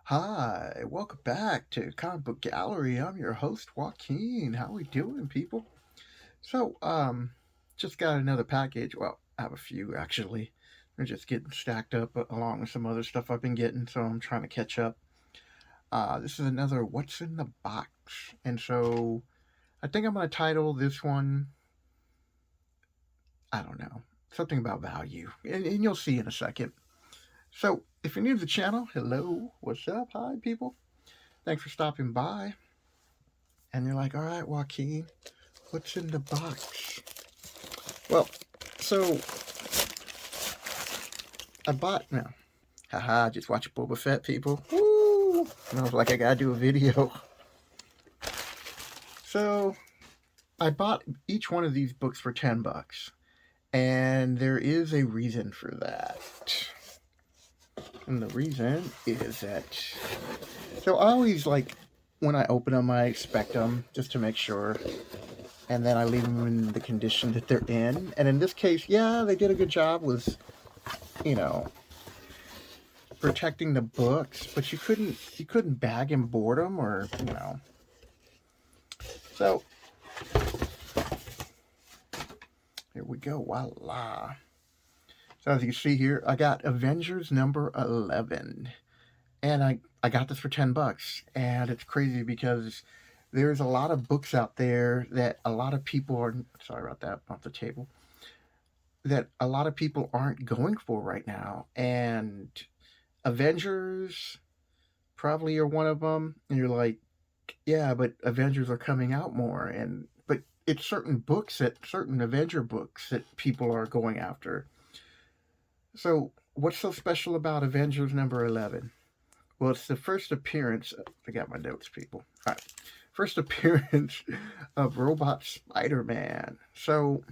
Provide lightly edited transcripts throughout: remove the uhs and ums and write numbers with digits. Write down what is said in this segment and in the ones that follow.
Hi, welcome back to Comic Book Gallery. I'm your host, Joaquin. How we doing, people? So, just got another package. Well, I have a few actually. They're just getting stacked up along with some other stuff I've been getting, so I'm trying to catch up. This is another What's in the Box, and so I think I'm gonna title this one. I don't know, something about value, and you'll see in a second. So, if you're new to the channel, hello, what's up? Hi, people. Thanks for stopping by. And you're like, all right, Joaquin, what's in the box? Well, so I bought now. Haha, just watch Boba Fett, people. Woo! And I was like, I gotta do a video. So I bought each one of these books for $10. And there is a reason for that. And the reason is that. So I always like, when I open them, I inspect them just to make sure. And then I leave them in the condition that they're in. And in this case, yeah, they did a good job with, you know, protecting the books, but you couldn't bag and board them, or So here we go, voila. So as you can see here, I got Avengers number 11, and I got this for $10, and it's crazy because there's a lot of books out there that a lot of people are sorry about that off the table that a lot of people aren't going for right now, and Avengers probably are one of them, and you're like, yeah, but Avengers are coming out more, and but it's certain Avenger books that people are going after. So what's so special about Avengers number 11? Well, it's the first appearance. I got my notes, people. All right, first appearance of Robot Spider-Man. So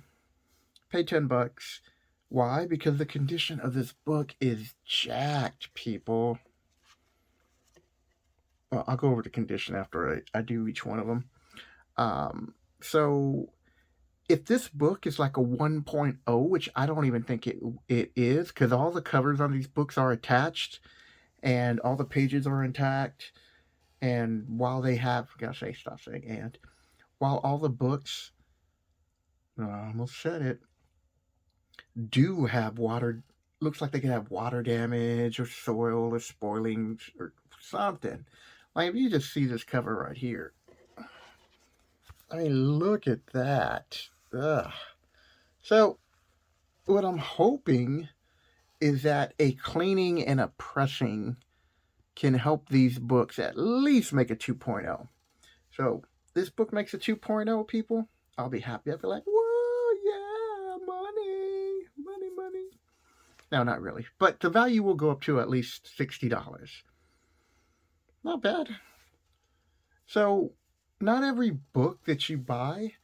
pay $10. Why? Because the condition of this book is jacked, people. Well, I'll go over the condition after I do each one of them. So if this book is like a 1.0, which I don't even think it is, because all the covers on these books are attached and all the pages are intact. And while they have, I gotta say, stop saying and, while all the books, I almost said it, do have water, looks like they could have water damage or soil or spoiling or something. Like if you just see this cover right here, I mean, look at that. Ugh. So what I'm hoping is that a cleaning and a pressing can help these books at least make a 2.0. So this book makes a 2.0, people. I'll be happy. I'll be like, whoa, yeah, money, money, money. No, not really. But the value will go up to at least $60. Not bad. So not every book that you buy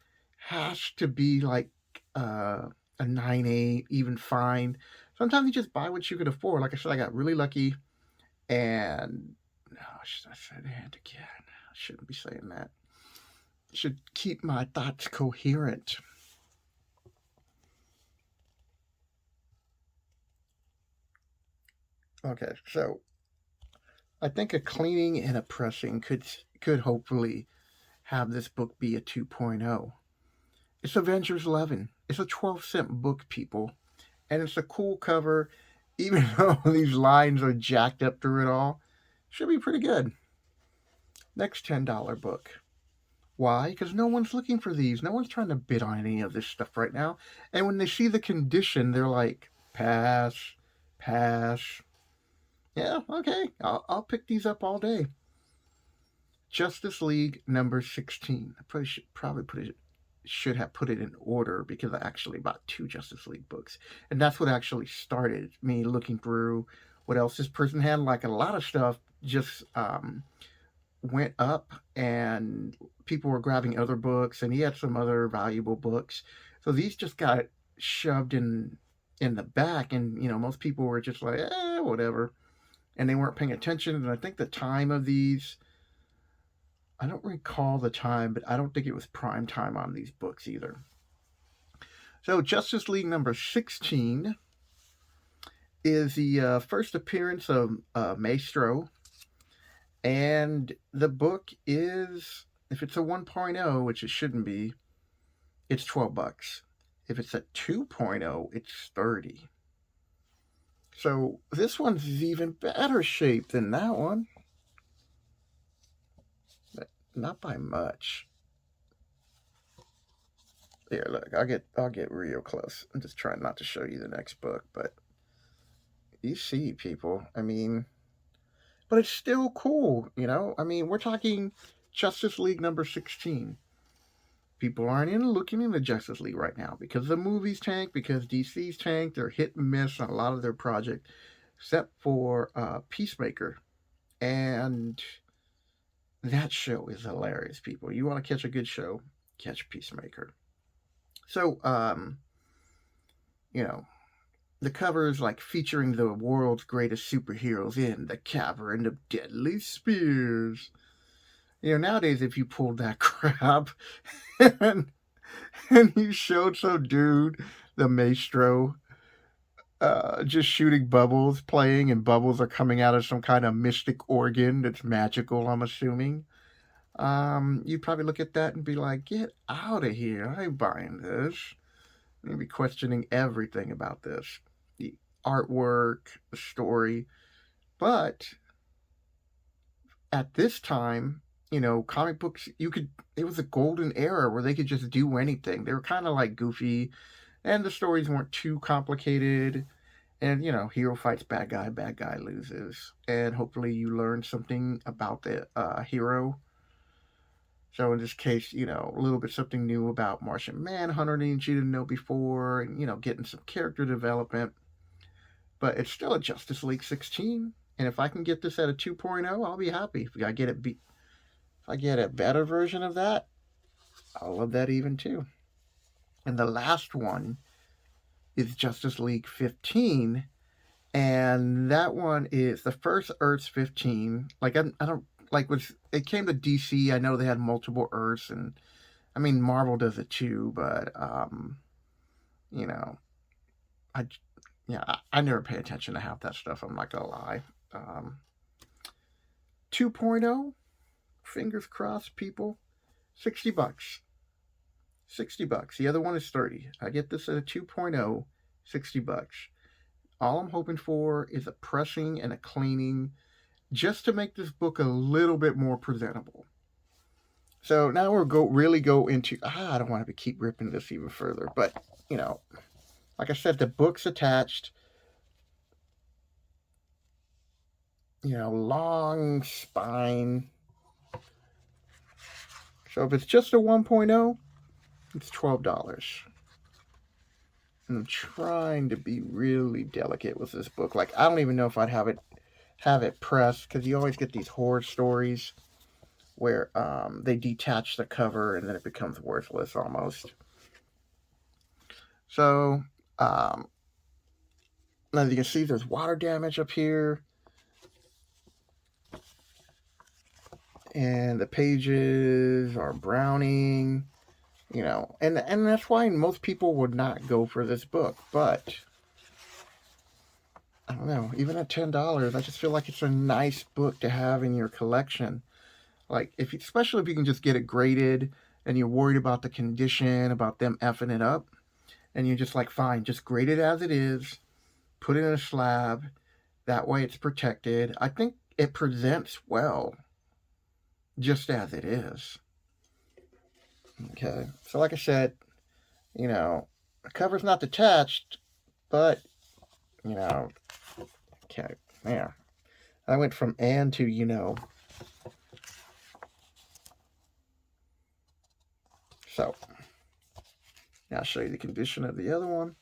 has to be like a 9.8, even fine. Sometimes you just buy what you can afford. Like I said, I got really lucky. And no, I said and again. I shouldn't be saying that. I should keep my thoughts coherent. Okay, so I think a cleaning and a pressing could hopefully have this book be a 2.0. It's Avengers 11. It's a 12-cent book, people, and it's a cool cover. Even though these lines are jacked up through it all, should be pretty good. Next $10 book. Why? Because no one's looking for these. No one's trying to bid on any of this stuff right now. And when they see the condition, they're like, pass, pass. Yeah, okay, I'll pick these up all day. Justice League number 16. I probably should have put it in order because I actually bought two Justice League books. And that's what actually started me looking through what else this person had. Like a lot of stuff just went up, and people were grabbing other books, and he had some other valuable books. So these just got shoved in the back, and most people were just like, whatever, and they weren't paying attention. And I think the time of these, I don't recall the time, but I don't think it was prime time on these books either. So Justice League number 16 is the first appearance of Maestro. And the book is, if it's a 1.0, which it shouldn't be, it's $12. If it's a 2.0, it's 30. So this one's even better shape than that one, but not by much. Here, look, I'll get real close. I'm just trying not to show you the next book, but you see, people. I mean, but it's still cool, you know. I mean, we're talking Justice League number 16. People aren't in looking into Justice League right now because the movies tank, because DC's tank. They're hit and miss on a lot of their projects, except for Peacemaker, and that show is hilarious. People, you want to catch a good show, catch Peacemaker. So, you know, the cover is like featuring the world's greatest superheroes in the cavern of deadly spears. You know, nowadays, if you pulled that crap and, and you showed some dude, the maestro, just shooting bubbles, playing, and bubbles are coming out of some kind of mystic organ that's magical, I'm assuming. You'd probably look at that and be like, get out of here. I ain't buying this. You'd be questioning everything about this, the artwork, the story. But at this time, you know, comic books, it was a golden era where they could just do anything. They were kind of like goofy, and the stories weren't too complicated. And, you know, hero fights bad guy loses. And hopefully you learn something about the hero. So in this case, you know, a little bit something new about Martian Manhunter that you didn't know before, and, you know, getting some character development. But it's still a Justice League 16. And if I can get this at a 2.0, I'll be happy. If I get a better version of that, I'll love that even too. And the last one is Justice League 15. And that one is the first Earth's 15. Like, I don't, like, with, it came to DC, I know they had multiple Earths, and I mean, Marvel does it too, but, you know, I, yeah, I never pay attention to half that stuff, I'm not gonna lie. 2.0, fingers crossed, people, $60. $60. The other one is 30. I get this at a 2.0, $60. All I'm hoping for is a pressing and a cleaning just to make this book a little bit more presentable. So now we'll really go into, I don't want to keep ripping this even further, but, you know, like I said, the book's attached, you know, long spine. So if it's just a 1.0, it's $12. And I'm trying to be really delicate with this book. Like, I don't even know if I'd have it pressed, because you always get these horror stories where they detach the cover and then it becomes worthless almost. So, as you can see, there's water damage up here. And the pages are browning, you know, and that's why most people would not go for this book. But I don't know, even at $10, I just feel like it's a nice book to have in your collection. Like, especially if you can just get it graded and you're worried about the condition, about them effing it up, and you're just like, fine, just grade it as it is, put it in a slab, that way it's protected. I think it presents well, just as it is. Okay, so like I said, you know, the cover's not detached, but, you know, okay, there. I went from and to, you know. So, now I'll show you the condition of the other one.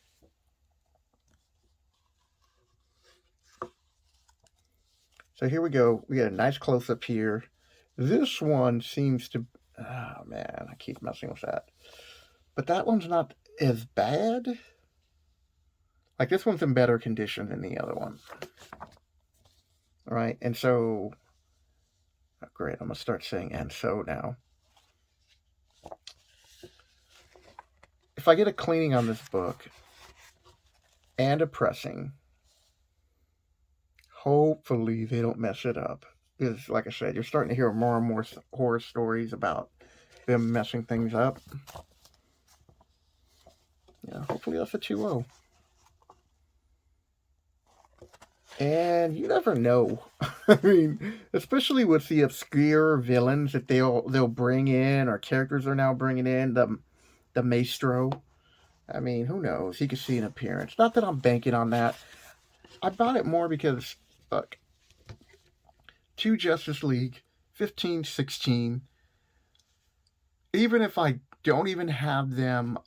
So here we go. We got a nice close-up here. This one seems to, oh man, I keep messing with that. But that one's not as bad. Like, this one's in better condition than the other one. All right, and so, oh, great, I'm going to start saying and so now. If I get a cleaning on this book and a pressing, hopefully they don't mess it up. Because, like I said, you're starting to hear more and more horror stories about them messing things up. Yeah, hopefully that's a 2-0. And you never know. I mean, especially with the obscure villains that they'll bring in, or characters are now bringing in, the Maestro. I mean, who knows? He could see an appearance. Not that I'm banking on that. I bought it more because, look, 2 Justice League, 15, 16. Even if I don't even have them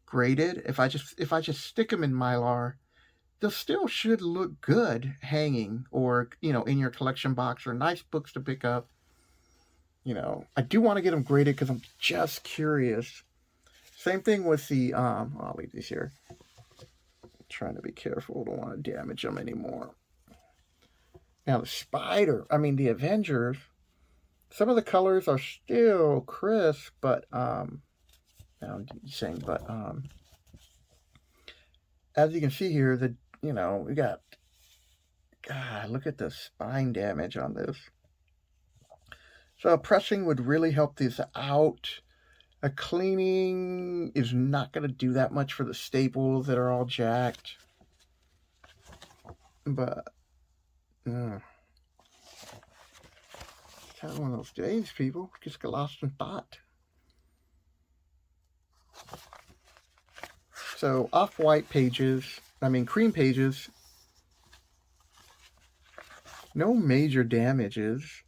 graded, if I just stick them in Mylar, they still should look good hanging, or in your collection box, or nice books to pick up. I do want to get them graded because I'm just curious. Same thing with the I'll leave these here. I'm trying to be careful, don't want to damage them anymore. Now the Avengers, some of the colors are still crisp, but now I'm saying, but as you can see here, we got, God, look at the spine damage on this. So pressing would really help this out. A cleaning is not going to do that much for the staples that are all jacked. But, it's kind of one of those days, people. Just get lost in thought. So off-white pages, cream pages. No major damages.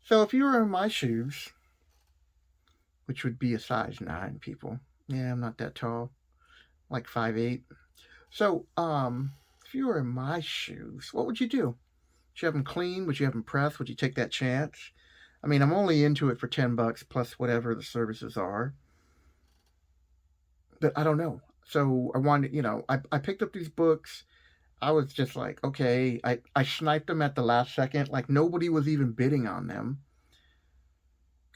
So if you were in my shoes, which would be a size 9, people. Yeah, I'm not that tall. Like 5'8". So, if you were in my shoes, what would you do? Would you have them clean? Would you have them pressed? Would you take that chance? I'm only into it for $10 plus whatever the services are. But I don't know. So I wanted, I picked up these books. I was just like, okay, I sniped them at the last second. Like nobody was even bidding on them.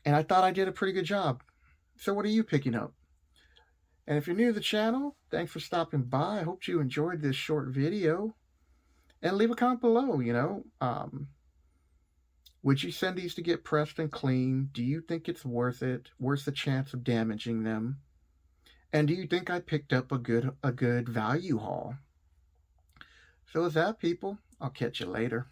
And I thought I did a pretty good job. So what are you picking up? And if you're new to the channel, thanks for stopping by. I hope you enjoyed this short video. And leave a comment below, would you send these to get pressed and cleaned? Do you think it's worth it? Worth the chance of damaging them? And do you think I picked up a good value haul? So with that, people, I'll catch you later.